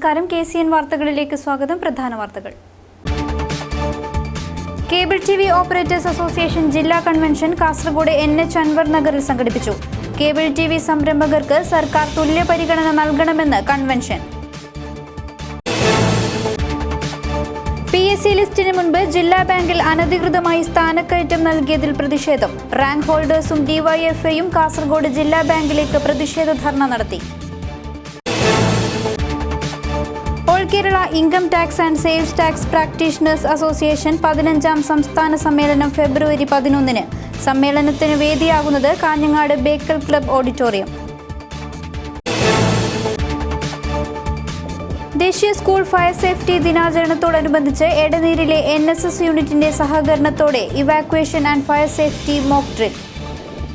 നമസ്കാരം. KCN വാർത്തകളിലേക്ക് സ്വാഗതം. പ്രധാന വാർത്തകൾ. കേബിൾ ടിവി ഓപ്പറേറ്റേഴ്സ് അസോസിയേഷൻ ജില്ലാ കൺവെൻഷൻ കാസർഗോഡ് NH അൻവർ നഗറിൽ സംഘടിപ്പിച്ചു. കേബിൾ ടിവി സംരംഭകർക്ക് സർക്കാർ തുല്യ പരിഗണന നൽകണമെന്ന് കൺവെൻഷൻ. PSC ലിസ്റ്റിന് മുൻപ് ജില്ലാ ബാങ്കിൽ അനധികൃതമായി സ്ഥാനക്കയറ്റം നൽകിയതിൽ പ്രതിഷേധം. റാങ്ക് ഹോൾഡേഴ്സും DYFIയും കാസർഗോഡ് ജില്ലാ ബാങ്കിലേക്ക് പ്രതിഷേധ ധർണ നടത്തി. All Kerala income tax and sales tax practitioners association 15ാം സംസ്ഥാന സമ്മേളനം ഫെബ്രുവരി 11-ന്. സമ്മേളനത്തിന് വേദിയാകുന്നത് കാഞ്ഞങ്ങാട് ബേക്കൽ ക്ലബ് ഓഡിറ്റോറിയം. ദേശീയ സ്കൂൾ ഫയർ സേഫ്റ്റി ദിനാചരണത്തോടനുബന്ധിച്ച് എടനീരിലെ NSS യൂണിറ്റിന്റെ സഹകരണത്തോടെ evacuation and fire safety mock drill.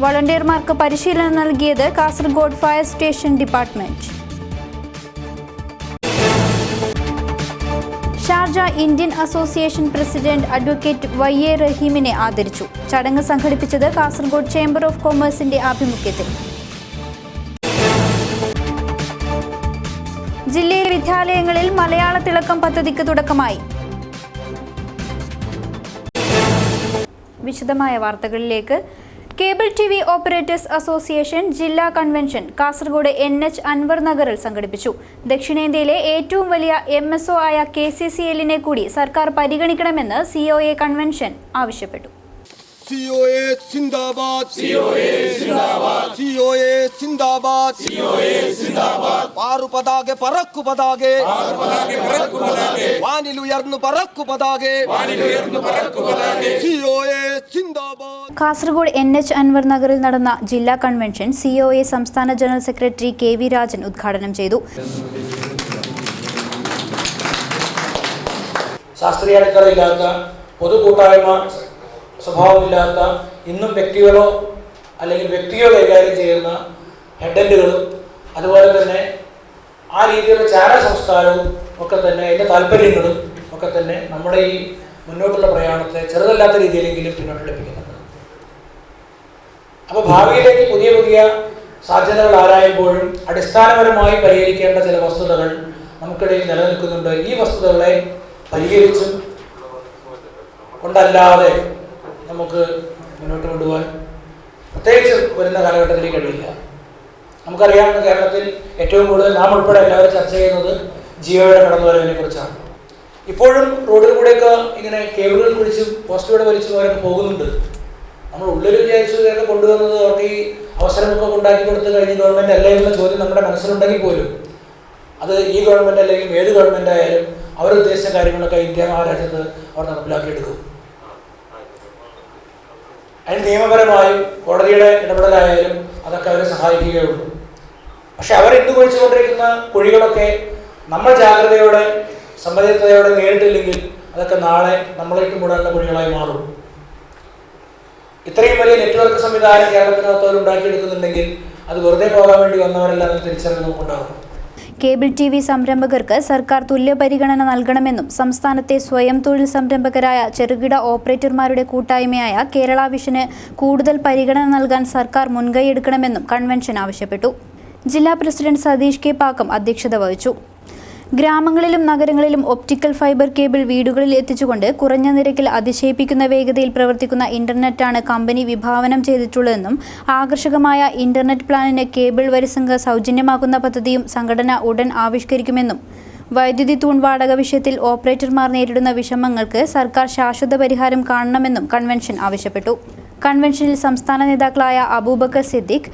വളണ്ടിയർമാർക്ക് പരിശീലനം നൽകിയത് Kasaragod fire station department. Sharjah Indian association president advocate YA റഹീമിനെ ആദരിച്ചു. ചടങ്ങ് സംഘടിപ്പിച്ചത് കാസർഗോഡ് ചേംബർ ഓഫ് കൊമേഴ്സിന്റെ ആഭിമുഖ്യത്തിൽ. ജില്ലയിലെ വിദ്യാലയങ്ങളിൽ മലയാള തിളക്കം പദ്ധതിക്ക് തുടക്കമായി. വിശദമായ വാർത്തകളിലേക്ക്. കേബിൾ ടിവി ഓപ്പറേറ്റേഴ്സ് അസോസിയേഷൻ ജില്ലാ കൺവെൻഷൻ കാസർഗോഡ് NH അൻവർ നഗറിൽ സംഘടിപ്പിച്ചു. ദക്ഷിണേന്ത്യയിലെ ഏറ്റവും വലിയ MSO ആയ KCCL-നെ കൂടി സർക്കാർ പരിഗണിക്കണമെന്ന് COA കൺവെൻഷൻ ആവശ്യപ്പെട്ടു. COA സിന്ദാബാദ്, COA സിന്ദാബാദ്, COA സിന്ദാബാദ്, COA സിന്ദാബാദ്. പാറു പതാകെ പറക്കു പതാകെ, പാറു പതാകെ പറക്കു പതാകെ, വാനിലുയർന്നു പറക്കു പതാകെ, വാനിലുയർന്നു പറക്കു പതാകെ, COA സിന്ദാബാദ്. കാസർഗോഡ് NH അൻവർ നഗറിൽ നടന്ന ജില്ലാ കൺവെൻഷൻ COA സംസ്ഥാന ജനറൽ സെക്രട്ടറി KV രാജൻ ഉദ്ഘാടനം ചെയ്തു. ശാസ്ത്രീയതകളില്ലാത്ത പൊതുകൂട്ടായ്മ സ്വഭാവമില്ലാത്ത ഇന്നും വ്യക്തികളോ അല്ലെങ്കിൽ വ്യക്തിയോ കൈകാര്യം ചെയ്യുന്ന ഹെഡൻഡുകളും അതുപോലെ തന്നെ ആ രീതിയിലുള്ള ചാനൽ സംസ്കാരവും ഒക്കെ തന്നെ അതിൻ്റെ താല്പര്യങ്ങളും ഒക്കെ തന്നെ നമ്മുടെ ഈ മുന്നോട്ടുള്ള പ്രയാണത്തെ ചെറുതല്ലാത്ത രീതിയിലെങ്കിലും പിന്നോട്ടെടുപ്പിക്കുന്നുണ്ട്. അപ്പോൾ ഭാവിയിലേക്ക് പുതിയ പുതിയ സാധ്യതകൾ ആരായുമ്പോഴും അടിസ്ഥാനപരമായി പരിഹരിക്കേണ്ട ചില വസ്തുതകൾ നമുക്കിടയിൽ നിലനിൽക്കുന്നുണ്ട്. ഈ വസ്തുതകളെ പരിഹരിച്ചും കൊണ്ടല്ലാതെ നമുക്ക് മുന്നോട്ട് കൊണ്ടുപോകാൻ പ്രത്യേകിച്ച് വരുന്ന കാലഘട്ടത്തിലേക്ക് കഴിയില്ല. നമുക്കറിയാം, കേരളത്തിൽ ഏറ്റവും കൂടുതൽ നാം ഉൾപ്പെടെ എല്ലാവരും ചർച്ച ചെയ്യുന്നത് ജിയോയുടെ കടന്നുവരവിനെ കുറിച്ചാണ്. ഇപ്പോഴും റോഡിൽ കൂടെയൊക്കെ ഇങ്ങനെ കേബിളുകൾ പിടിച്ചും പോസ്റ്റുകൾ വലിച്ചും അവരൊക്കെ പോകുന്നുണ്ട്. നമ്മൾ ഉള്ളിൽ വിചാരിച്ചു ഇതൊക്കെ കൊണ്ടുവന്നത് അവർക്ക് ഈ അവസരമൊക്കെ ഉണ്ടാക്കി കൊടുത്തു കഴിഞ്ഞ് ഗവൺമെൻറ് അല്ല എന്നുള്ള ചോദ്യം നമ്മുടെ മനസ്സിലുണ്ടെങ്കിൽ പോലും അത് ഈ ഗവൺമെൻറ് അല്ലെങ്കിൽ ഏത് ഗവൺമെൻറ് ആയാലും അവരുദ്ദേശിച്ച കാര്യങ്ങളൊക്കെ ഇന്ത്യ മഹാരാജ്യത്ത് അവർ നടപ്പിലാക്കിയെടുക്കും. അതിന് നിയമപരമായും കോടതിയുടെ ഇടപെടലായാലും അതൊക്കെ അവരെ സഹായിക്കുകയുള്ളൂ. പക്ഷെ അവരെന്ത് കുഴിച്ചുകൊണ്ടിരിക്കുന്ന കുഴികളൊക്കെ നമ്മൾ ജാഗ്രതയോടെ സമ്മതിത്തോടെ നേരിട്ടില്ലെങ്കിൽ അതൊക്കെ നാളെ നമ്മളേക്ക് മൂടാനുള്ള കുഴികളായി മാറും. ഇത്രയും വലിയ നെറ്റ്വർക്ക് സംവിധാനം കേരളത്തിനകത്ത് അവർ ഉണ്ടാക്കിയെടുക്കുന്നുണ്ടെങ്കിൽ അത് വെറുതെ പോകാൻ വേണ്ടി വന്നവരല്ല എന്ന് തിരിച്ചറിവ് നമുക്കുണ്ടാകും. കേബിൾ ടിവി സംരംഭകർക്ക് സർക്കാർ തുല്യ പരിഗണന നൽകണമെന്നും സംസ്ഥാനത്തെ സ്വയം തൊഴിൽ സംരംഭകരായ ചെറുകിട ഓപ്പറേറ്റർമാരുടെ കൂട്ടായ്മയായ കേരള വിഷന് കൂടുതൽ പരിഗണന നൽകാൻ സർക്കാർ മുൻകൈയെടുക്കണമെന്നും കൺവെൻഷൻ ആവശ്യപ്പെട്ടു. ജില്ലാ പ്രസിഡന്റ് സതീഷ് K. പാക്കം അധ്യക്ഷത വഹിച്ചു. ഗ്രാമങ്ങളിലും നഗരങ്ങളിലും ഒപ്റ്റിക്കൽ ഫൈബർ കേബിൾ വീടുകളിൽ എത്തിച്ചുകൊണ്ട് കുറഞ്ഞ നിരക്കിൽ അതിശയിപ്പിക്കുന്ന വേഗതയിൽ പ്രവർത്തിക്കുന്ന ഇന്റർനെറ്റാണ് കമ്പനി വിഭാവനം ചെയ്തിട്ടുള്ളതെന്നും ആകർഷകമായ ഇന്റർനെറ്റ് പ്ലാനിന് കേബിൾ വരിസംഖ്യ സൗജന്യമാക്കുന്ന പദ്ധതിയും സംഘടന ഉടൻ ആവിഷ്കരിക്കുമെന്നും വൈദ്യുതി തൂൺ വാടക വിഷയത്തിൽ ഓപ്പറേറ്റർമാർ നേരിടുന്ന വിഷമങ്ങൾക്ക് സർക്കാർ ശാശ്വത പരിഹാരം കാണണമെന്നും കൺവെൻഷൻ ആവശ്യപ്പെട്ടു. കൺവെൻഷനിൽ സംസ്ഥാന നേതാക്കളായ Abubakar Siddique,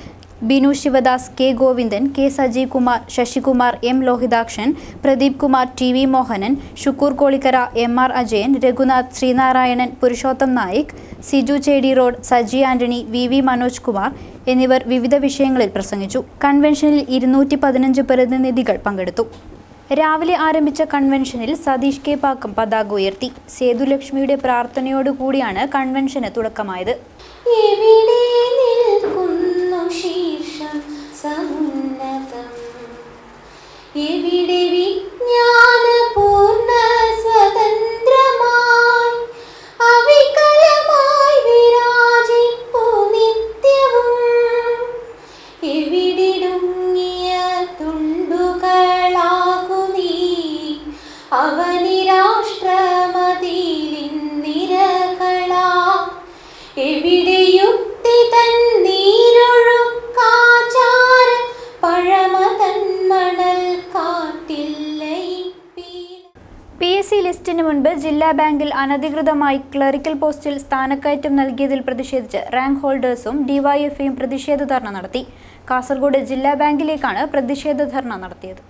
Binu Sivadas, K. Govindan, K. Sajeev Kumar, Sasikumar, M. Lohithakshan, Pradeep Kumar, TV. Mohanan, Shukoor Kolikkara, MR. Ajayan, Raghunath, Sreenarayanan, Purushotham Naik, Siju Chedi road, Saji Antony, VV. Manoj Kumar എന്നിവർ വിവിധ വിഷയങ്ങളിൽ പ്രസംഗിച്ചു. കൺവെൻഷനിൽ 215 പ്രതിനിധികൾ പങ്കെടുത്തു. രാവിലെ ആരംഭിച്ച കൺവെൻഷനിൽ സതീഷ് K. പാക്കം പതാക ഉയർത്തി. സേതുലക്ഷ്മിയുടെ പ്രാർത്ഥനയോടുകൂടിയാണ് കൺവെൻഷന് തുടക്കമായത്. ശീർഷം സമുന്നതം എവിടെ വിജ്ഞാനപൂർണ്ണ സ്വതന്ത്രമായി അവികലമായി വിരാജിപ്പു നിത്യവും എവിടിടുങ്ങിയ തുണ്ടുകളാകു നീ എവിടെ യുക്തി തൻ നീരൊഴുക്കാചാര പഴമ തൻ മണൽ കാട്ടില്ലയിപ്പീല. PSC ലിസ്റ്റിന് മുൻപ് ജില്ലാ ബാങ്കിൽ അനധികൃതമായി ക്ലറിക്കൽ പോസ്റ്റിൽ സ്ഥാനക്കയറ്റം നൽകിയതിൽ പ്രതിഷേധിച്ച് റാങ്ക് ഹോൾഡേഴ്സും ഡിവൈഎഫ്ഐയും പ്രതിഷേധ ധർണ നടത്തി. കാസർഗോഡ് ജില്ലാ ബാങ്കിലേക്കാണ് പ്രതിഷേധ ധർണ നടത്തിയത്.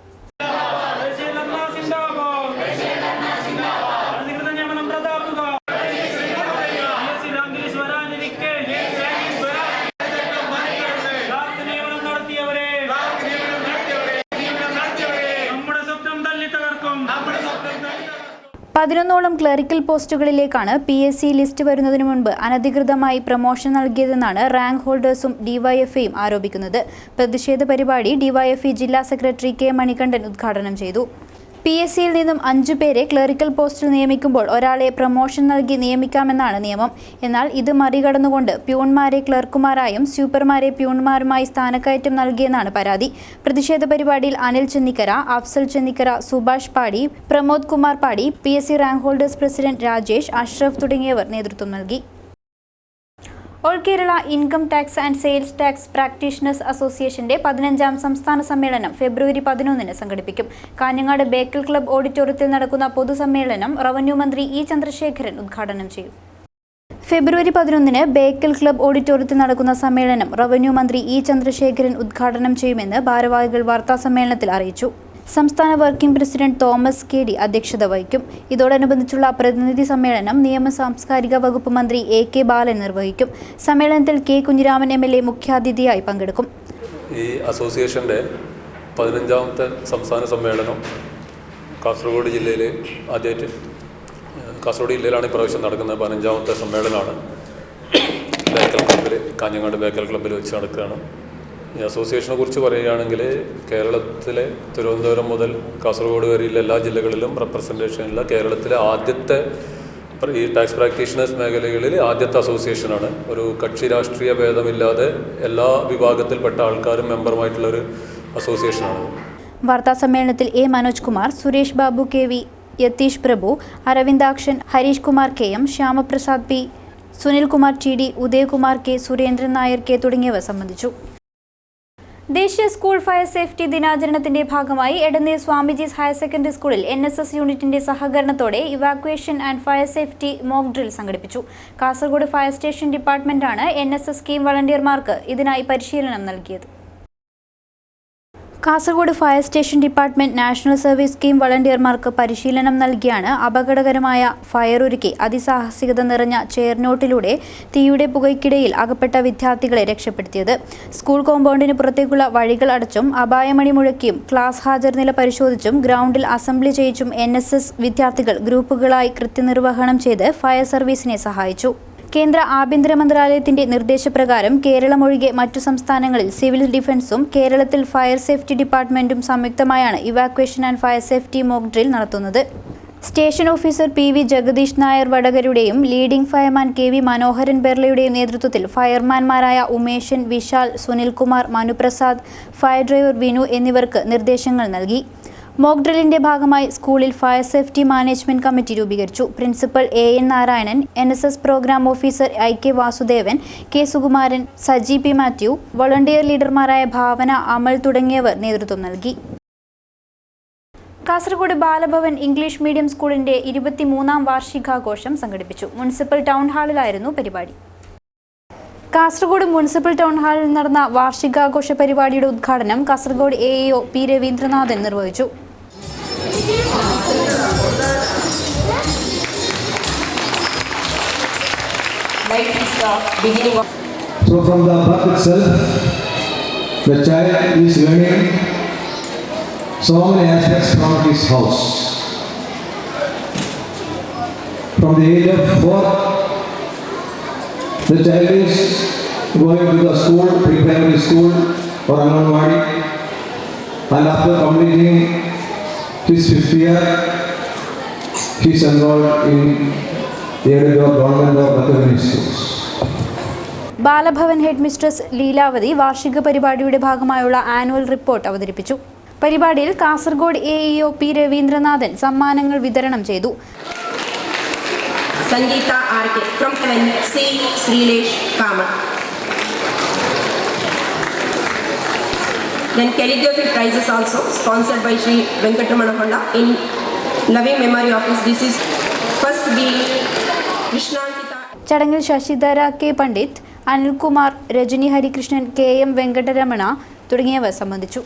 പതിനൊന്നോളം ക്ലറിക്കൽ പോസ്റ്റുകളിലേക്കാണ് PSC ലിസ്റ്റ് വരുന്നതിന് മുൻപ് അനധികൃതമായി പ്രമോഷൻ നൽകിയതെന്നാണ് റാങ്ക് ഹോൾഡേഴ്സും ഡിവൈഎഫ്ഐയും ആരോപിക്കുന്നത്. പ്രതിഷേധ പരിപാടി ഡിവൈഎഫ്ഐ ജില്ലാ സെക്രട്ടറി K മണികണ്ഠൻ ഉദ്ഘാടനം ചെയ്തു. PSCയിൽ നിന്നും 5 പേരെ ക്ലറിക്കൽ പോസ്റ്റിൽ നിയമിക്കുമ്പോൾ ഒരാളെ പ്രമോഷൻ നൽകി നിയമിക്കാമെന്നാണ് നിയമം. എന്നാൽ ഇത് മറികടന്നുകൊണ്ട് പ്യൂൺമാരെ ക്ലർക്കുമാരായും സൂപ്പർമാരെ പ്യൂൺമാരുമായി സ്ഥാനക്കയറ്റം നൽകിയെന്നാണ് പരാതി. പ്രതിഷേധ പരിപാടിയിൽ അനിൽ ചെന്നിക്കര, അഫ്സൽ ചെന്നിക്കര, സുഭാഷ് പാടി, പ്രമോദ് കുമാർ പാടി, PSC rank holders president Rajesh, Ashraf തുടങ്ങിയവർ നേതൃത്വം നൽകി. All Kerala income tax and sales tax practitioners അസോസിയേഷന്റെ 15ാം സംസ്ഥാന സമ്മേളനം ഫെബ്രുവരി 11-ന് സംഘടിപ്പിക്കും. കാഞ്ഞങ്ങാട് ബേക്കൽ ക്ലബ്ബ് ഓഡിറ്റോറിയത്തിൽ നടക്കുന്ന പൊതുസമ്മേളനം റവന്യൂ മന്ത്രി E ചന്ദ്രശേഖരൻ ഉദ്ഘാടനം ചെയ്യും. ഫെബ്രുവരി 11-ന് ബേക്കൽ ക്ലബ്ബ് ഓഡിറ്റോറിയത്തിൽ നടക്കുന്ന സമ്മേളനം റവന്യൂ മന്ത്രി E ചന്ദ്രശേഖരൻ ഉദ്ഘാടനം ചെയ്യുമെന്ന് ഭാരവാഹികൾ വാർത്താസമ്മേളനത്തിൽ അറിയിച്ചു. സംസ്ഥാന വർക്കിംഗ് പ്രസിഡന്റ് തോമസ് KD അധ്യക്ഷത വഹിക്കും. ഇതോടനുബന്ധിച്ചുള്ള പ്രതിനിധി സമ്മേളനം നിയമ സാംസ്കാരിക വകുപ്പ് മന്ത്രി AK ബാലൻ നിർവഹിക്കും. സമ്മേളനത്തിൽ K കുഞ്ഞിരാമൻ MLA മുഖ്യാതിഥിയായി പങ്കെടുക്കും. ഈ അസോസിയേഷൻ്റെ 15ാമത്തെ സംസ്ഥാന സമ്മേളനം കാസർഗോഡ് ജില്ലയിൽ ആദ്യമായിട്ട് കാസർഗോഡ് ജില്ലയിലാണ് ഇപ്രാവശ്യം നടക്കുന്നത്. 15ാമത്തെ സമ്മേളനമാണ് ബേക്കൽ ക്ലബ്ബിൽ, കാഞ്ഞങ്ങാട് ബേക്കൽ ക്ലബ്ബിൽ വെച്ച് നടക്കുകയാണ്. ഈ അസോസിയേഷനെ കുറിച്ച് പറയുകയാണെങ്കിൽ കേരളത്തിലെ തിരുവനന്തപുരം മുതൽ കാസർഗോഡ് വരെയുള്ള എല്ലാ ജില്ലകളിലും റെപ്രസെൻറ്റേഷനുള്ള കേരളത്തിലെ ആദ്യത്തെ ഈ ടാക്സ് പ്രാക്ടീഷണേഴ്സ് മേഖലകളിൽ ആദ്യത്തെ അസോസിയേഷനാണ്. ഒരു കക്ഷി രാഷ്ട്രീയ ഭേദമില്ലാതെ എല്ലാ വിഭാഗത്തിൽപ്പെട്ട ആൾക്കാരും മെമ്പറുമായിട്ടുള്ളൊരു അസോസിയേഷനാണ്. വാർത്താ സമ്മേളനത്തിൽ A Manoj Kumar, Suresh Babu KV, Yathish Prabhu, Aravindakshan, Harish Kumar KM, Shyamaprasad P, Sunilkumar TD, Udayakumar K, Surendran Nair K തുടങ്ങിയവർ സംബന്ധിച്ചു. ദേശീയ സ്കൂൾ ഫയർ സേഫ്റ്റി ദിനാചരണത്തിന്റെ ഭാഗമായി എടനീർ സ്വാമിജീസ് ഹയർ സെക്കൻഡറി സ്കൂളിൽ NSS യൂണിറ്റിന്റെ സഹകരണത്തോടെ evacuation and fire safety mock drill സംഘടിപ്പിച്ചു. കാസർഗോഡ് ഫയർ സ്റ്റേഷൻ ഡിപ്പാർട്ട്മെന്റാണ് NSS സ്കീം വളണ്ടിയർമാർക്ക് ഇതിനായി പരിശീലനം നൽകിയത്. Kasaragod fire station department national service scheme വളണ്ടിയർമാർക്ക് പരിശീലനം നൽകിയാണ് അപകടകരമായ ഫയർ ഒരുക്കി അതിസാഹസികത നിറഞ്ഞ ചെയർനോട്ടിലൂടെ തീയുടെ പുകയ്ക്കിടയിൽ അകപ്പെട്ട വിദ്യാർത്ഥികളെ രക്ഷപ്പെടുത്തിയത്. സ്കൂൾ കോമ്പൗണ്ടിന് പുറത്തേക്കുള്ള വഴികൾ അടച്ചും അപായമണി മുഴക്കിയും ക്ലാസ് ഹാജർ നില പരിശോധിച്ചും ഗ്രൗണ്ടിൽ അസംബ്ലി ചെയ്യിച്ചും NSS വിദ്യാർത്ഥികൾ ഗ്രൂപ്പുകളായി കൃത്യനിർവഹണം ചെയ്ത് ഫയർ സർവീസിനെ സഹായിച്ചു. കേന്ദ്ര ആഭ്യന്തര മന്ത്രാലയത്തിന്റെ നിർദ്ദേശപ്രകാരം കേരളമൊഴികെ മറ്റു സംസ്ഥാനങ്ങളിൽ സിവിൽ ഡിഫൻസും കേരളത്തിൽ ഫയർ സേഫ്റ്റി ഡിപ്പാർട്ട്മെന്റും സംയുക്തമായാണ് evacuation and fire safety mock drill നടത്തുന്നത്. Station officer PV Jagadish Nair വടകരയുടെയും ലീഡിംഗ് ഫയർമാൻ KV മനോഹരൻ ബെർലയുടെയും നേതൃത്വത്തിൽ ഫയർമാൻമാരായ ഉമേശൻ, വിശാൽ, സുനിൽകുമാർ, മനുപ്രസാദ്, ഫയർ ഡ്രൈവർ വിനു എന്നിവർക്ക് നിർദ്ദേശങ്ങൾ നൽകി. മോക്ക് ഡ്രില്ലിന്റെ ഭാഗമായി സ്കൂളിൽ ഫയർ സേഫ്റ്റി മാനേജ്മെന്റ് കമ്മിറ്റി രൂപീകരിച്ചു. Principal AN Narayanan, NSS programme officer IK Vasudevan, K Sukumaran, Saji P Mathew, volunteer ലീഡർമാരായ ഭാവന, അമൽ തുടങ്ങിയവർ നേതൃത്വം നൽകി. കാസർഗോഡ് ബാലഭവൻ ഇംഗ്ലീഷ് മീഡിയം സ്കൂളിന്റെ 23ാം വാർഷികാഘോഷം സംഘടിപ്പിച്ചു. മുനിസിപ്പൽ ടൗൺ ഹാളിലായിരുന്നു പരിപാടി. കാസർഗോഡ് മുനിസിപ്പൽ ടൗൺ ഹാളിൽ നടന്ന വാർഷികാഘോഷ പരിപാടിയുടെ ഉദ്ഘാടനം കാസർഗോഡ് AEO P രവീന്ദ്രനാഥൻ നിർവഹിച്ചു. So from the birth itself, the child is learning so many aspects from his house. From the age of 4, the child is going to the school, pre-primary school or Anganwadi, and after completing his 5th year, he is enrolled in the area of government or recognized schools. Balabhavan head mistress Leelavathi വാർഷിക പരിപാടിയുടെ ഭാഗമായുള്ള annual report അവതരിപ്പിച്ചു. പരിപാടിയിൽ Kasaragod AEO P Ravindranathan സമ്മാനങ്ങൾ വിതരണം ചെയ്തു. Sangeeta RK from 7, C. Srilesh Kamath. Then calligraphy prizes also sponsored by Sri Venkatramana Honda in loving memory of his deceased. First being Krishnantita. ചടങ്ങിൽ Sasidhara K Pandit, Anilkumar, Rajani Harikrishnan, KM Venkataramana തുടങ്ങിയവർ സംബന്ധിച്ചു.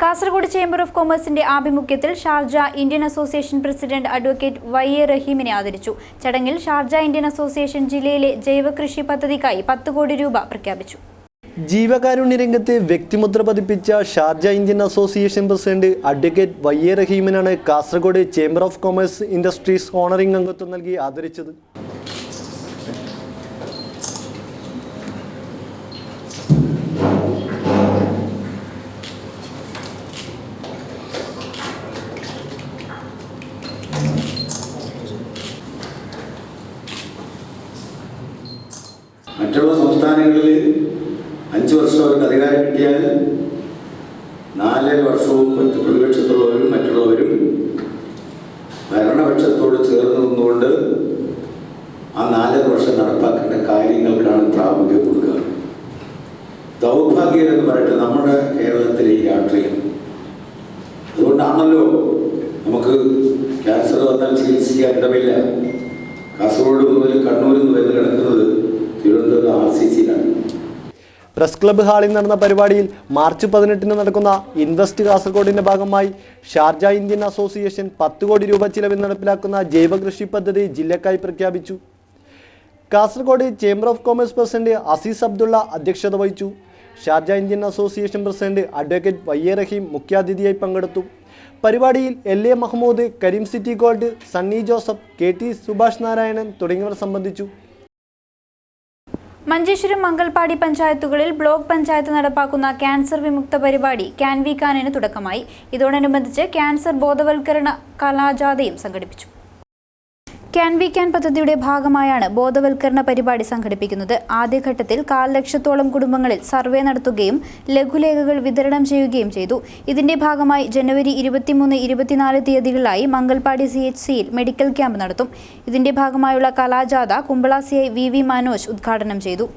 കാസർഗോഡ് ചേംബർ ഓഫ് കൊമേഴ്സിന്റെ ആഭിമുഖ്യത്തിൽ Sharjah Indian association president advocate YA റഹീമിനെ ആദരിച്ചു. ചടങ്ങിൽ Sharjah Indian association ജില്ലയിലെ ജൈവകൃഷി പദ്ധതിക്കായി 10 കോടി രൂപ പ്രഖ്യാപിച്ചു. ജീവകാരുണ്യ രംഗത്ത് വ്യക്തിമുദ്ര പതിപ്പിച്ച Sharjah Indian association president advocate YA റഹീമിനാണ് Kasaragod chamber of commerce industries honouring അംഗത്വം നൽകി ആദരിച്ചത്. മറ്റുള്ള സംസ്ഥാനങ്ങളിൽ 5 വർഷം അവർക്ക് അധികാരം കിട്ടിയാൽ 4 വർഷവും പ്രതിപക്ഷത്തുള്ളവരും മറ്റുള്ളവരും ഭരണപക്ഷത്തോട് ചേർന്ന് നിന്നുകൊണ്ട് ആ 4 വർഷം നടപ്പാക്കേണ്ട കാര്യങ്ങൾക്കാണ് പ്രാമുഖ്യം കൊടുക്കുക. ദൗർഭാഗ്യം എന്ന് പറയട്ടെ നമ്മുടെ കേരളത്തിലെ ഈ രാഷ്ട്രീയം. അതുകൊണ്ടാണല്ലോ നമുക്ക് ക്യാൻസർ വന്നാൽ ചികിത്സിക്കാൻ ഇടമില്ല. കാസർഗോഡ് മുതൽ കണ്ണൂരിൽ നിന്ന് വരുന്ന കിടക്കുന്നത് തിരുവനന്തപുരം RCCയിലാണ്. പ്രസ് ക്ലബ്ബ് ഹാളിൽ നടന്ന പരിപാടിയിൽ മാർച്ച് 18 നടക്കുന്ന ഇൻവെസ്റ്റ് കാസർഗോഡിന്റെ ഭാഗമായി ഷാർജ ഇന്ത്യൻ അസോസിയേഷൻ 10 കോടി രൂപ ചിലവിൽ നടപ്പിലാക്കുന്ന ജൈവകൃഷി പദ്ധതി ജില്ലക്കായി പ്രഖ്യാപിച്ചു. Kasaragod chamber of commerce president Aziz Abdulla അധ്യക്ഷത വഹിച്ചു. Sharjah Indian association president advocate YA Raheem മുഖ്യാതിഥിയായി പങ്കെടുത്തു. പരിപാടിയിൽ LA Mahmood, Kareem city gold, Sunny Joseph, KT Subhash Narayanan തുടങ്ങിയവർ സംബന്ധിച്ചു. മഞ്ചേശ്വരം, മംഗൽപാടി പഞ്ചായത്തുകളിൽ ബ്ലോക്ക് പഞ്ചായത്ത് നടപ്പാക്കുന്ന ക്യാൻസർ വിമുക്ത പരിപാടി ക്യാൻ വി കാനിന് തുടക്കമായി. ഇതോടനുബന്ധിച്ച് ക്യാൻസർ ബോധവൽക്കരണ കലാജാഥയും സംഘടിപ്പിച്ചു. ക്യാൻ വി ക്യാൻ പദ്ധതിയുടെ ഭാഗമായാണ് ബോധവൽക്കരണ പരിപാടി സംഘടിപ്പിക്കുന്നത്. ആദ്യഘട്ടത്തിൽ 1/4 ലക്ഷത്തോളം കുടുംബങ്ങളിൽ സർവേ നടത്തുകയും ലഘുലേഖകൾ വിതരണം ചെയ്യുകയും ചെയ്തു. ഇതിന്റെ ഭാഗമായി ജനുവരി 23, 24 തീയതികളിലായി മംഗൽപാടി CHCയിൽ മെഡിക്കൽ ക്യാമ്പ് നടത്തും. ഇതിന്റെ ഭാഗമായുള്ള കലാജാഥ കുമ്പള CI VV മനോജ് ഉദ്ഘാടനം ചെയ്തു.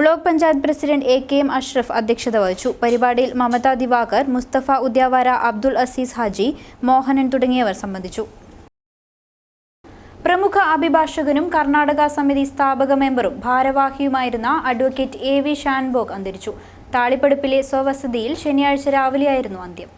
Block panchayat president AKM Ashraf അധ്യക്ഷത വഹിച്ചു. പരിപാടിയിൽ മമത ദിവാകർ, മുസ്തഫ ഉദ്യാവര, അബ്ദുൽ അസീസ് ഹാജി, മോഹനൻ തുടങ്ങിയവർ സംബന്ധിച്ചു. പ്രമുഖ അഭിഭാഷകനും കർണാടക സമിതി സ്ഥാപക മെമ്പറും ഭാരവാഹിയുമായിരുന്ന അഡ്വക്കേറ്റ് AV ഷാൻബോഗ് അന്തരിച്ചു. താളിപ്പടുപ്പിലെ സ്വവസതിയിൽ ശനിയാഴ്ച രാവിലെയായിരുന്നു അന്ത്യം.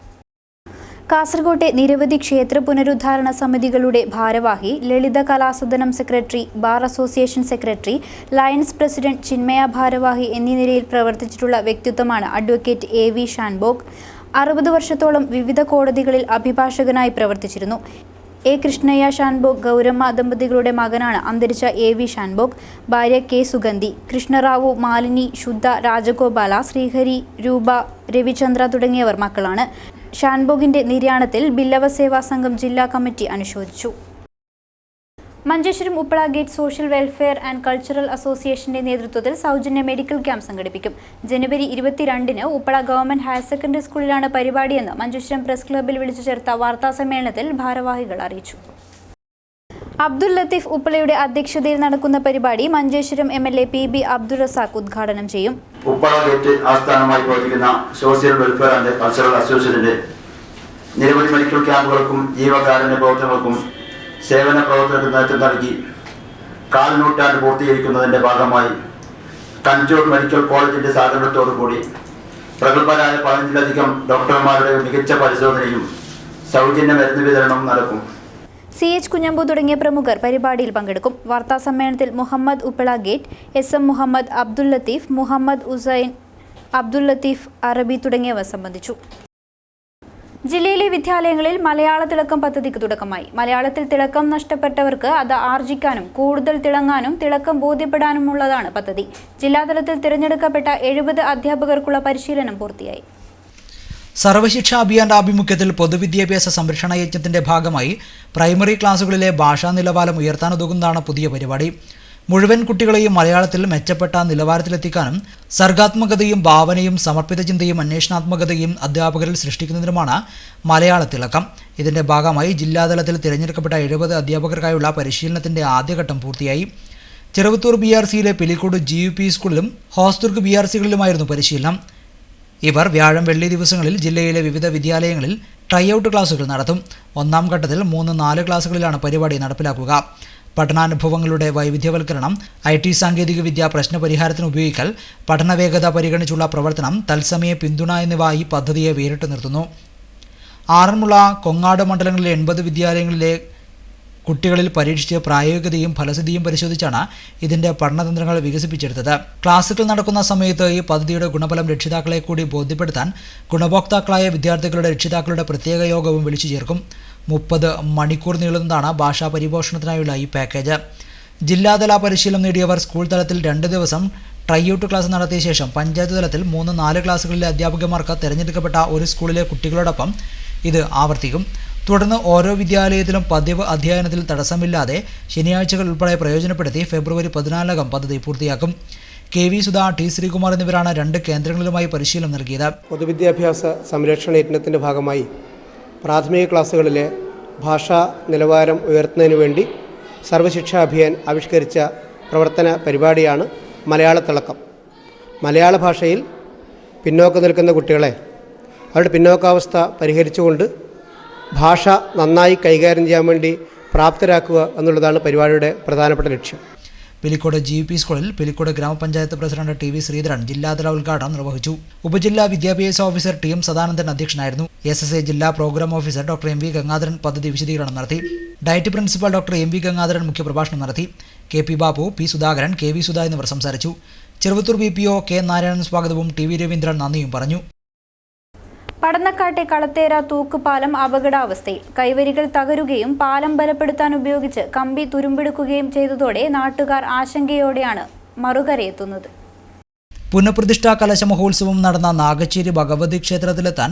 കാസർകോട്ടെ നിരവധി ക്ഷേത്ര പുനരുദ്ധാരണ സമിതികളുടെ ഭാരവാഹി, Lalitha Kalasadanam secretary, bar association secretary, lions president, Chinmaya ഭാരവാഹി എന്നീ നിലയിൽ പ്രവർത്തിച്ചിട്ടുള്ള വ്യക്തിത്വമാണ് അഡ്വക്കേറ്റ് AV ഷാൻബോഗ്. 60 വർഷത്തോളം വിവിധ കോടതികളിൽ അഭിഭാഷകനായി പ്രവർത്തിച്ചിരുന്നു. A. കൃഷ്ണയ്യ ഷാൻബോഗ് ഗൗരമ്മ ദമ്പതികളുടെ മകനാണ് അന്തരിച്ച AV ഷാൻബോഗ്. ഭാര്യ K. സുഗന്ധി, കൃഷ്ണറാവു, മാലിനി, ശുദ്ധ, രാജഗോപാല, ശ്രീഹരി, രൂപ, രവിചന്ദ്ര തുടങ്ങിയവർ മക്കളാണ്. ഷാൻബോഗിന്റെ നിര്യാണത്തിൽ ബില്ലവ സേവാ സംഘം ജില്ലാ കമ്മിറ്റി അനുശോചിച്ചു. Manjeshwaram Uppala gate social welfare and cultural അസോസിയേഷന്റെ നേതൃത്വത്തിൽ സൗജന്യ മെഡിക്കൽ ക്യാമ്പ് സംഘടിപ്പിക്കും. ജനുവരി 22 ഉപ്പള ഗവൺമെന്റ് ഹയർ സെക്കൻഡറി സ്കൂളിലാണ് പരിപാടിയെന്ന് മഞ്ചേശ്വരം പ്രസ് ക്ലബ്ബിൽ വിളിച്ചു ചേർത്ത വാർത്താസമ്മേളനത്തിൽ ഭാരവാഹികൾ അറിയിച്ചു. അബ്ദുൽ ലത്തീഫ് ഉപ്പളയുടെ അധ്യക്ഷതയിൽ നടക്കുന്ന പരിപാടി മഞ്ചേശ്വരം MLA PB അബ്ദുൾ റസാഖ് ഉദ്ഘാടനം ചെയ്യും. ഉപ്പള ഗേറ്റ് ആസ്ഥാനമായി പ്രവർത്തിക്കുന്ന സോഷ്യൽ വെൽഫെയർ ആൻഡ് കൾച്ചറൽ അസോസിയേഷന്റെ നിരവധി മെഡിക്കൽ ക്യാമ്പുകൾക്കും ജീവകാരുണ്യ പ്രവർത്തനങ്ങൾക്കും സേവന പ്രവർത്തനത്തിന് നേതൃത്വം നൽകി 1/4 നൂറ്റാണ്ട് പൂർത്തീകരിക്കുന്നതിന്റെ ഭാഗമായി കഞ്ചൂർ മെഡിക്കൽ കോളേജിന്റെ സഹകരണത്തോടുകൂടി പ്രഗത്ഭരായ 15ലധികം ഡോക്ടർമാരുടെ മികച്ച പരിശോധനയും സൗജന്യ മരുന്ന് വിതരണവും നടക്കും. CH കുഞ്ഞമ്പു തുടങ്ങിയ പ്രമുഖർ പരിപാടിയിൽ പങ്കെടുക്കും. വാർത്താസമ്മേളനത്തിൽ മുഹമ്മദ് ഉപ്പള ഗേറ്റ്, SM മുഹമ്മദ്, അബ്ദുൽ ലത്തീഫ്, മുഹമ്മദ് ഉസൈൻ, അബ്ദുൽ ലത്തീഫ് അറബി തുടങ്ങിയവർ സംബന്ധിച്ചു. ജില്ലയിലെ വിദ്യാലയങ്ങളിൽ മലയാള തിളക്കം പദ്ധതിക്ക് തുടക്കമായി. മലയാളത്തിൽ തിളക്കം നഷ്ടപ്പെട്ടവർക്ക് അത് ആർജിക്കാനും കൂടുതൽ തിളങ്ങാനും തിളക്കം ബോധ്യപ്പെടാനുമുള്ളതാണ് പദ്ധതി. ജില്ലാതലത്തിൽ തിരഞ്ഞെടുക്കപ്പെട്ട 70 അധ്യാപകർക്കുള്ള പരിശീലനം പൂർത്തിയായി. സർവശിക്ഷാ അഭിയാന്റെ ആഭിമുഖ്യത്തിൽ പൊതുവിദ്യാഭ്യാസ സംരക്ഷണ യജ്ഞത്തിന്റെ ഭാഗമായി പ്രൈമറി ക്ലാസുകളിലെ ഭാഷാ നിലവാരം ഉയർത്താനുതകുന്നതാണ് പുതിയ പരിപാടി. മുഴുവൻ കുട്ടികളെയും മലയാളത്തിൽ മെച്ചപ്പെട്ട നിലവാരത്തിലെത്തിക്കാനും സർഗാത്മകതയും ഭാവനയും സമർപ്പിത ചിന്തയും അന്വേഷണാത്മകതയും അധ്യാപകരിൽ സൃഷ്ടിക്കുന്നതിനുമാണ് മലയാള തിളക്കം. ഇതിന്റെ ഭാഗമായി ജില്ലാതലത്തിൽ തിരഞ്ഞെടുക്കപ്പെട്ട 70 അധ്യാപകർക്കായുള്ള പരിശീലനത്തിന്റെ ആദ്യഘട്ടം പൂർത്തിയായി. ചെറുവത്തൂർ BRCയിലെ പിലിക്കോട് GUP സ്കൂളിലും ഹോസ്ദുർഗ് BRCകളിലുമായിരുന്നു പരിശീലനം. ഇവർ വ്യാഴം വെള്ളി ദിവസങ്ങളിൽ ജില്ലയിലെ വിവിധ വിദ്യാലയങ്ങളിൽ ട്രൈഔട്ട് ക്ലാസുകൾ നടത്തും. ഒന്നാം ഘട്ടത്തിൽ 3-4 ക്ലാസുകളിലാണ് പരിപാടി നടപ്പിലാക്കുക. പഠനാനുഭവങ്ങളുടെ വൈവിധ്യവൽക്കരണം, IT സാങ്കേതികവിദ്യ പ്രശ്നപരിഹാരത്തിന് ഉപയോഗിക്കൽ, പഠനവേഗത പരിഗണിച്ചുള്ള പ്രവർത്തനം, തത്സമയ പിന്തുണ എന്നിവ ഈ പദ്ധതിയെ വേറിട്ട് നിർത്തുന്നു. ആറന്മുള, കൊങ്ങാട് മണ്ഡലങ്ങളിലെ 80 വിദ്യാലയങ്ങളിലെ കുട്ടികളിൽ പരീക്ഷിച്ച് പ്രായോഗികതയും ഫലസിദ്ധിയും പരിശോധിച്ചാണ് ഇതിന്റെ പഠനതന്ത്രങ്ങൾ വികസിപ്പിച്ചെടുത്തത്. ക്ലാസുകൾ നടക്കുന്ന സമയത്ത് ഈ പദ്ധതിയുടെ ഗുണഫലം രക്ഷിതാക്കളെ കൂടി ബോധ്യപ്പെടുത്താൻ ഗുണഭോക്താക്കളായ വിദ്യാർത്ഥികളുടെ രക്ഷിതാക്കളുടെ പ്രത്യേക യോഗവും വിളിച്ചു ചേർക്കും. 30 മണിക്കൂർ നീളുന്നതാണ് ഭാഷാ പരിപോഷണത്തിനായുള്ള ഈ പാക്കേജ്. ജില്ലാതല പരിശീലനം നേടിയവർ സ്കൂൾ തലത്തിൽ 2 ദിവസം ട്രൈഔട്ട് ക്ലാസ് നടത്തിയ ശേഷം പഞ്ചായത്ത് തലത്തിൽ 3-4 ക്ലാസുകളിലെ അധ്യാപകന്മാർക്ക് തിരഞ്ഞെടുക്കപ്പെട്ട ഒരു സ്കൂളിലെ കുട്ടികളോടൊപ്പം ഇത് ആവർത്തിക്കും. തുടർന്ന് ഓരോ വിദ്യാലയത്തിലും പതിവ് അധ്യയനത്തിൽ തടസ്സമില്ലാതെ ശനിയാഴ്ചകൾ ഉൾപ്പെടെ പ്രയോജനപ്പെടുത്തി ഫെബ്രുവരി 14 പദ്ധതി പൂർത്തിയാക്കും. KV സുധ, T ശ്രീകുമാർ എന്നിവരാണ് 2 കേന്ദ്രങ്ങളിലുമായി പരിശീലനം നൽകിയത്. പൊതുവിദ്യാഭ്യാസ സംരക്ഷണ യജ്ഞത്തിൻ്റെ ഭാഗമായി പ്രാഥമിക ക്ലാസ്സുകളിലെ ഭാഷാ നിലവാരം ഉയർത്തുന്നതിന് വേണ്ടി സർവശിക്ഷാ അഭിയാൻ ആവിഷ്കരിച്ച പ്രവർത്തന പരിപാടിയാണ് മലയാള തിളക്കം. മലയാള ഭാഷയിൽ പിന്നോക്കം നിൽക്കുന്ന കുട്ടികളെ അവരുടെ പിന്നോക്കാവസ്ഥ പരിഹരിച്ചുകൊണ്ട് ഭാഷ നന്നായി കൈകാര്യം ചെയ്യാൻ വേണ്ടി പ്രാപ്തരാക്കുക എന്നുള്ളതാണ് പരിപാടിയുടെ പ്രധാനപ്പെട്ട ലക്ഷ്യം. പിലിക്കോട് GUP സ്കൂളിൽ പിലിക്കോട് ഗ്രാമപഞ്ചായത്ത് പ്രസിഡന്റ് TV ശ്രീധരൻ ജില്ലാതല ഉദ്ഘാടനം നിർവഹിച്ചു. ഉപജില്ലാ വിദ്യാഭ്യാസ ഓഫീസർ TM സദാനന്ദൻ അധ്യക്ഷനായിരുന്നു. SSA ജില്ലാ program officer doctor MV Gangadharan പദ്ധതി വിശദീകരണം നടത്തി. Diet principal doctor MV Gangadharan മുഖ്യപ്രഭാഷണം നടത്തി. KP Babu, P Sudhakaran, KV Sudha എന്നിവർ സംസാരിച്ചു. ചെറുവത്തൂർ BPO K നാരായണൻ സ്വാഗതവും TV രവീന്ദ്രൻ നന്ദിയും പറഞ്ഞു. പടന്നക്കാട്ടെ കളത്തേര തൂക്കുപാലം അപകടാവസ്ഥയിൽ. കൈവരികൾ തകരുകയും പാലം ബലപ്പെടുത്താൻ ഉപയോഗിച്ച് കമ്പി തുരുമ്പെടുക്കുകയും ചെയ്തതോടെ നാട്ടുകാർ ആശങ്കയോടെയാണ് മറുകരയെത്തുന്നത്. പുനഃപ്രതിഷ്ഠാ കലശ മഹോത്സവം നടന്ന നാഗച്ചേരി ഭഗവതി ക്ഷേത്രത്തിലെത്താൻ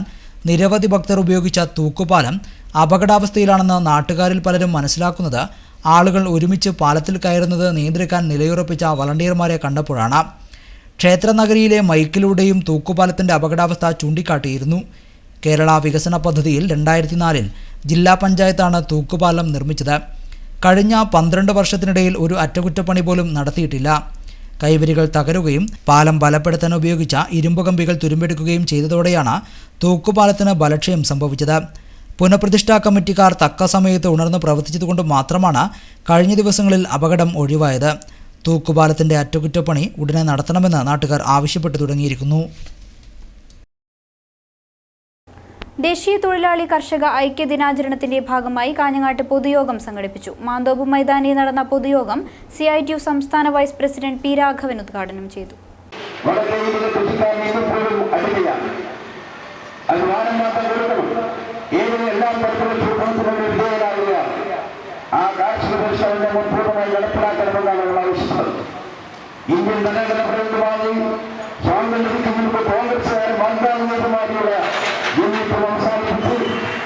നിരവധി ഭക്തർ ഉപയോഗിച്ച തൂക്കുപാലം അപകടാവസ്ഥയിലാണെന്ന് നാട്ടുകാരിൽ പലരും മനസ്സിലാക്കുന്നത് ആളുകൾ ഒരുമിച്ച് പാലത്തിൽ കയറുന്നത് നിയന്ത്രിക്കാൻ നിലയുറപ്പിച്ച വളണ്ടിയർമാരെ കണ്ടപ്പോഴാണ്. ക്ഷേത്രനഗരിയിലെ മൈക്കിലൂടെയും തൂക്കുപാലത്തിന്റെ അപകടാവസ്ഥ ചൂണ്ടിക്കാട്ടിയിരുന്നു. കേരള വികസന പദ്ധതിയിൽ 2004 ജില്ലാ പഞ്ചായത്താണ് തൂക്കുപാലം നിർമ്മിച്ചത്. കഴിഞ്ഞ 12 വർഷത്തിനിടയിൽ ഒരു അറ്റകുറ്റപ്പണി പോലും നടത്തിയിട്ടില്ല. കൈവരികൾ തകരുകയും പാലം ബലപ്പെടുത്താൻ ഉപയോഗിച്ച ഇരുമ്പ് കമ്പികൾ തുരുമ്പെടുക്കുകയും ചെയ്തതോടെയാണ് തൂക്കുപാലത്തിന് ബലക്ഷയം സംഭവിച്ചത്. പുനഃപ്രതിഷ്ഠാ കമ്മിറ്റിക്കാർ തക്ക സമയത്ത് ഉണർന്ന് പ്രവർത്തിച്ചതുകൊണ്ട് മാത്രമാണ് കഴിഞ്ഞ ദിവസങ്ങളിൽ അപകടം ഒഴിവായത്. തൂക്കുപാലത്തിന്റെ അറ്റകുറ്റപ്പണി ഉടനെ നടത്തണമെന്ന് നാട്ടുകാർ ആവശ്യപ്പെട്ടു തുടങ്ങിയിരിക്കുന്നു. ദേശീയ തൊഴിലാളി കർഷക ഐക്യ ദിനാചരണത്തിന്റെ ഭാഗമായി കാഞ്ഞങ്ങാട്ട് പൊതുയോഗം സംഘടിപ്പിച്ചു. മാന്തോപ്പ് മൈതാനിയിൽ നടന്ന പൊതുയോഗം CITU സംസ്ഥാന വൈസ് പ്രസിഡന്റ് P രാഘവൻ ഉദ്ഘാടനം ചെയ്തു. ഇന്ത്യൻ ഭരണഘടനപരമായി സ്വാതന്ത്ര്യം ലഭിക്കുന്നതിന് കോൺഗ്രസുകാരും വാഗ്ദാനങ്ങളുമായുള്ള യൂണിറ്റും അവസാനിപ്പിച്ച്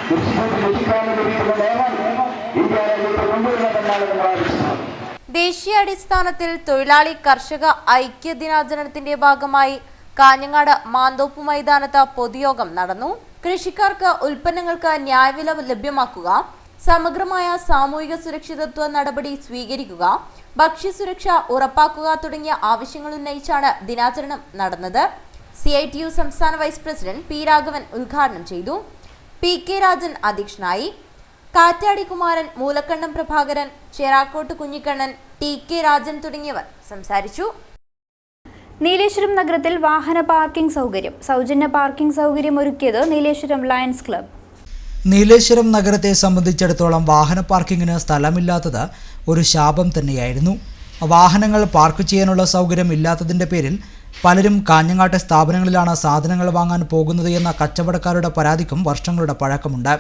കൃഷിഭൂമി ലഭിക്കാനുള്ള നിയമം ഇന്ത്യ രാജ്യത്ത് കൊണ്ടുവരണമെന്നാണ് നമ്മൾ ആവശ്യപ്പെടുന്നത്. ദേശീയാടിസ്ഥാനത്തിൽ തൊഴിലാളി കർഷക ഐക്യ ദിനാചരണത്തിന്റെ ഭാഗമായി കാഞ്ഞങ്ങാട് മാന്തോപ്പ് മൈതാനത്ത് പൊതുയോഗം നടന്നു. കൃഷിക്കാർക്ക് ഉൽപ്പന്നങ്ങൾക്ക് ന്യായവില ലഭ്യമാക്കുക, സമഗ്രമായ സാമൂഹിക സുരക്ഷിതത്വ നടപടി സ്വീകരിക്കുക, ഭക്ഷ്യസുരക്ഷ ഉറപ്പാക്കുക തുടങ്ങിയ ആവശ്യങ്ങൾ ഉന്നയിച്ചാണ് ദിനാചരണം നടന്നത്. CITU സംസ്ഥാന വൈസ് പ്രസിഡന്റ് P രാഘവൻ ഉദ്ഘാടനം ചെയ്തു. PK രാജൻ അധ്യക്ഷനായി. കാറ്റാടി കുമാരൻ, മൂലക്കണ്ണം പ്രഭാകരൻ, ചേറാക്കോട്ട് കുഞ്ഞിക്കണ്ണൻ, TK രാജൻ തുടങ്ങിയവർ സംസാരിച്ചു. നീലേശ്വരം നഗരത്തിൽ വാഹന പാർക്കിംഗ് സൗകര്യം. സൗജന്യ പാർക്കിംഗ് സൗകര്യം ഒരുക്കിയത് നീലേശ്വരം ലയൺസ് ക്ലബ്. നീലേശ്വരം നഗരത്തെ സംബന്ധിച്ചിടത്തോളം വാഹന പാർക്കിങ്ങിന് സ്ഥലമില്ലാത്തത് ഒരു ശാപം തന്നെയായിരുന്നു. വാഹനങ്ങൾ പാർക്ക് ചെയ്യാനുള്ള സൗകര്യം ഇല്ലാത്തതിൻ്റെ പേരിൽ പലരും കാഞ്ഞങ്ങാട്ടെ സ്ഥാപനങ്ങളിലാണ് സാധനങ്ങൾ വാങ്ങാൻ പോകുന്നത് എന്ന കച്ചവടക്കാരുടെ പരാതിക്കും വർഷങ്ങളുടെ പഴക്കമുണ്ട്.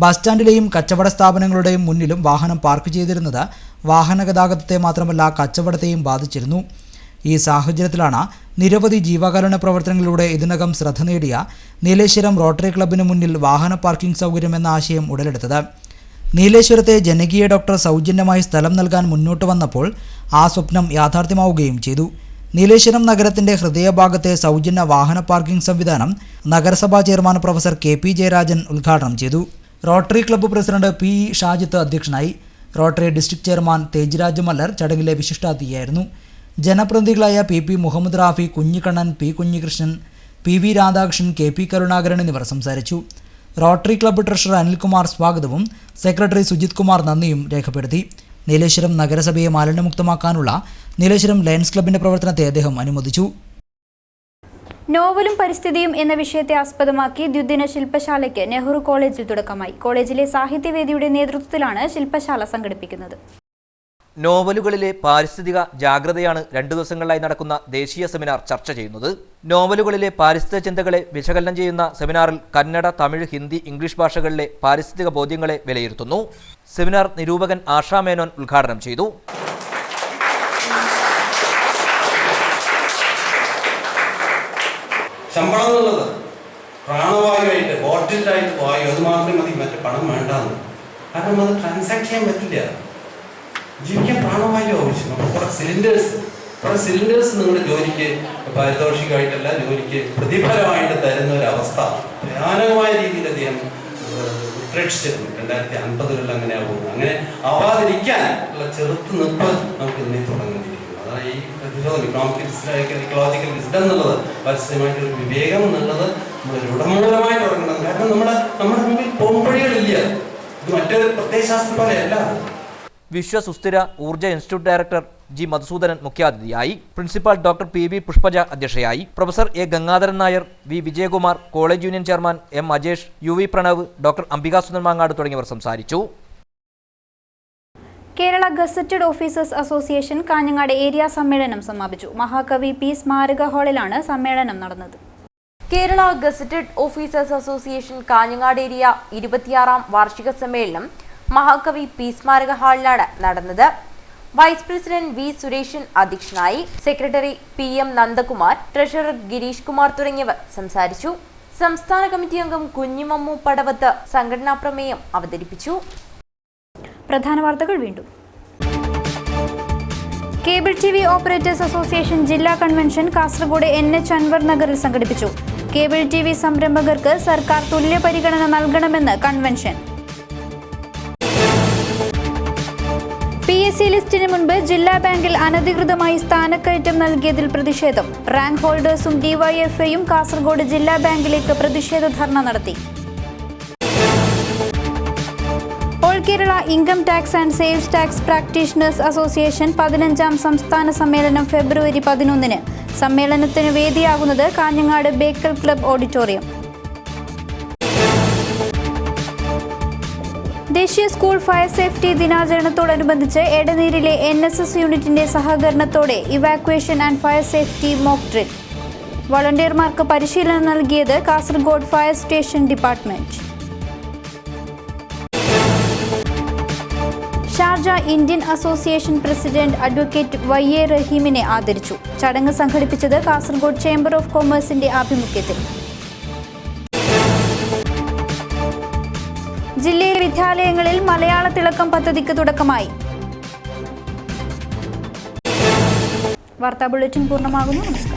ബസ് സ്റ്റാൻഡിലെയും കച്ചവട സ്ഥാപനങ്ങളുടെയും മുന്നിലും വാഹനം പാർക്ക് ചെയ്തിരുന്നത് വാഹന ഗതാഗതത്തെ മാത്രമല്ല കച്ചവടത്തെയും ബാധിച്ചിരുന്നു. ഈ സാഹചര്യത്തിലാണ് നിരവധി ജീവകാരുണ്യ പ്രവർത്തനങ്ങളിലൂടെ ഇതിനകം ശ്രദ്ധ നേടിയ നീലേശ്വരം റോട്ടറി ക്ലബിന് മുന്നിൽ വാഹന പാർക്കിംഗ് സൗകര്യം എന്ന ആശയം ഉടലെടുത്തത്. നീലേശ്വരത്തെ ജനകീയ ഡോക്ടർ സൗജന്യമായി സ്ഥലം നൽകാൻ മുന്നോട്ട് വന്നപ്പോൾ ആ സ്വപ്നം യാഥാർത്ഥ്യമാവുകയും ചെയ്തു. നീലേശ്വരം നഗരത്തിന്റെ ഹൃദയഭാഗത്തെ സൗജന്യ വാഹന പാർക്കിംഗ് സംവിധാനം നഗരസഭാ ചെയർമാൻ പ്രൊഫസർ KP ജയരാജൻ ഉദ്ഘാടനം ചെയ്തു. Rotary club president P. Shajith അധ്യക്ഷനായി. Rotary district chairman Tejraj Mallar ചടങ്ങിലെ വിശിഷ്ടാതിഥിയായിരുന്നു. ജനപ്രതിനിധികളായ PP Muhammad Rafi, Kunhikannan, P. Kunhikrishnan, PV Radhakrishnan, KP Karunakaran എന്നിവർ സംസാരിച്ചു. റോട്ടറി ക്ലബ്ബ് ട്രഷറർ അനിൽകുമാർ സ്വാഗതവും സെക്രട്ടറി സുജിത് കുമാർ നന്ദിയും രേഖപ്പെടുത്തി. നീലേശ്വരം നഗരസഭയെ മാലിന്യമുക്തമാക്കാനുള്ള നീലേശ്വരം ലയൺസ് ക്ലബിന്റെ പ്രവർത്തനത്തെ അദ്ദേഹം അനുമോദിച്ചു. നോവലും പരിസ്ഥിതിയും എന്ന വിഷയത്തെ ആസ്പദമാക്കി ദ്വിദിന ശില്പശാലയ്ക്ക് നെഹ്റു കോളേജിൽ തുടക്കമായി. കോളേജിലെ സാഹിത്യവേദിയുടെ നേതൃത്വത്തിലാണ് ശില്പശാല സംഘടിപ്പിക്കുന്നത്. നോവലുകളിലെ പാരിസ്ഥിതിക ജാഗ്രതയാണ് 2 ദിവസങ്ങളിലായി നടക്കുന്ന ദേശീയ സെമിനാർ ചർച്ച ചെയ്യുന്നത്. നോവലുകളിലെ പാരിസ്ഥിതിക ചിന്തകളെ വിശകലനം ചെയ്യുന്ന സെമിനാറിൽ കന്നഡ, തമിഴ്, ഹിന്ദി, ഇംഗ്ലീഷ് ഭാഷകളിലെ പാരിസ്ഥിതിക ബോധ്യങ്ങളെ വിലയിരുത്തുന്നു. സെമിനാർ നിരൂപകൻ ആഷ മേനോൻ ഉദ്ഘാടനം ചെയ്തു. ശമ്പളം എന്നുള്ളത് പ്രാണവായുവായിട്ട് ബോട്ടിലായിട്ട് വായു അത് മാത്രം മതി, മറ്റു പണം വേണ്ടാന്ന്. കാരണം അത് ട്രാൻസാക്ട് ചെയ്യാൻ പറ്റില്ല. ജീവിക്കാൻ പ്രാണവായു ആവശ്യം. നമുക്ക് കുറെ സിലിണ്ടേഴ്സ് നിങ്ങളുടെ ജോലിക്ക് പാരിതോഷികമായിട്ടല്ല, ജോലിക്ക് പ്രതിഫലമായിട്ട് തരുന്ന ഒരു അവസ്ഥ ഭയാനകമായ രീതിയിൽ അദ്ദേഹം പ്രതീക്ഷിച്ചിരുന്നു. 2050 അങ്ങനെയാ പോകുന്നത്. അങ്ങനെ ആവാതിരിക്കാൻ ഉള്ള ചെറുത്ത് നിൽപ്പ് നമുക്ക് ഇന്നേ തുടങ്ങേണ്ടിയിരിക്കുന്നു. അതാണ് ഈ പ്രതിരോധം, ഇക്കോളജിക്കൽ വിസ്ഡം എന്നുള്ളത്, പരിസ്ഥിതിയുമായിട്ടൊരു വിവേകം എന്നുള്ളത് നമ്മൾ രൂഢമൂലമായി തുടങ്ങണം. കാരണം നമ്മുടെ മുമ്പിൽ പോംവഴികളില്ല. ഇത് മറ്റൊരു പ്രത്യയശാസ്ത്രം പോലെയല്ല. വിശ്വസുസ്ഥിര ഊർജ്ജ ഇൻസ്റ്റിറ്റ്യൂട്ട് ഡയറക്ടർ G. മധുസൂദനൻ മുഖ്യാതിഥിയായി. പ്രിൻസിപ്പാൾ ഡോക്ടർ PV പുഷ്പജ അധ്യക്ഷയായി. Professor A. Gangadharan Nair, V. Vijayakumar, college union chairman M. Ajesh, UV Pranav, doctor Ambikasundar Mangad തുടങ്ങിയവർ സംസാരിച്ചു. Kerala gazetted officers association Kanhangad area സമ്മേളനം സമാപിച്ചു. മഹാകവി P. സ്മാരക ഹാളിലാണ് സമ്മേളനം നടന്നത്. Kerala gazetted officers association Kanhangad area 26ാം വാർഷിക സമ്മേളനം മഹാകവി P. സ്മാരക ഹാളിലാണ് നടന്നത്. Vice president V. സുരേഷൻ അധ്യക്ഷനായി. Secretary PM Nandakumar, treasurer Girish Kumar തുടങ്ങിയവർ സംസാരിച്ചു. സംസ്ഥാന കമ്മിറ്റി അംഗം കുഞ്ഞിമമ്മു പടവത്ത് സംഘടനാ പ്രമേയം അവതരിപ്പിച്ചു. പ്രധാന വാർത്തകൾ വീണ്ടും. കേബിൾ TV ഓപ്പറേറ്റേഴ്സ് അസോസിയേഷൻ ജില്ലാ കൺവെൻഷൻ കാസർഗോഡ് NH അൻവർ നഗറിൽ സംഘടിപ്പിച്ചു. കേബിൾ TV സംരംഭകർക്ക് സർക്കാർ തുല്യ പരിഗണന നൽകണമെന്ന് കൺവെൻഷൻ. PSC ലിസ്റ്റിന് മുൻപ് ജില്ലാ ബാങ്കിൽ അനധികൃതമായി സ്ഥാനക്കയറ്റം നൽകിയതിൽ പ്രതിഷേധം. റാങ്ക് ഹോൾഡേഴ്സും DYFIയും കാസർഗോഡ് ജില്ലാ ബാങ്കിലേക്ക് പ്രതിഷേധ ധർണ നടത്തി. All Kerala income tax and sales tax practitioners association 15ാം സംസ്ഥാന സമ്മേളനം ഫെബ്രുവരി 11-ന്. സമ്മേളനത്തിന് വേദിയാകുന്നത് കാഞ്ഞങ്ങാട് ബേക്കൽ ക്ലബ് ഓഡിറ്റോറിയം. ദേശീയ സ്കൂൾ ഫയർ സേഫ്റ്റി ദിനാചരണത്തോടനുബന്ധിച്ച് എടനീരിലെ NSS യൂണിറ്റിന്റെ സഹകരണത്തോടെ evacuation and fire safety mock drill. വളണ്ടിയർമാർക്ക് പരിശീലനം നൽകിയത് Kasaragod fire station department. Sharjah Indian association president advocate YA റഹീമിനെ ആദരിച്ചു. ചടങ്ങ് സംഘടിപ്പിച്ചത് കാസർഗോഡ് ചേംബർ ഓഫ് കൊമേഴ്സിന്റെ ആഭിമുഖ്യത്തിൽ. ജില്ലയിലെ വിദ്യാലയങ്ങളിൽ മലയാള തിളക്കം പദ്ധതിക്ക് തുടക്കമായി. വാർത്താ ബുള്ളറ്റിൻ പൂർണ്ണമാകുന്നു. നമസ്കാരം.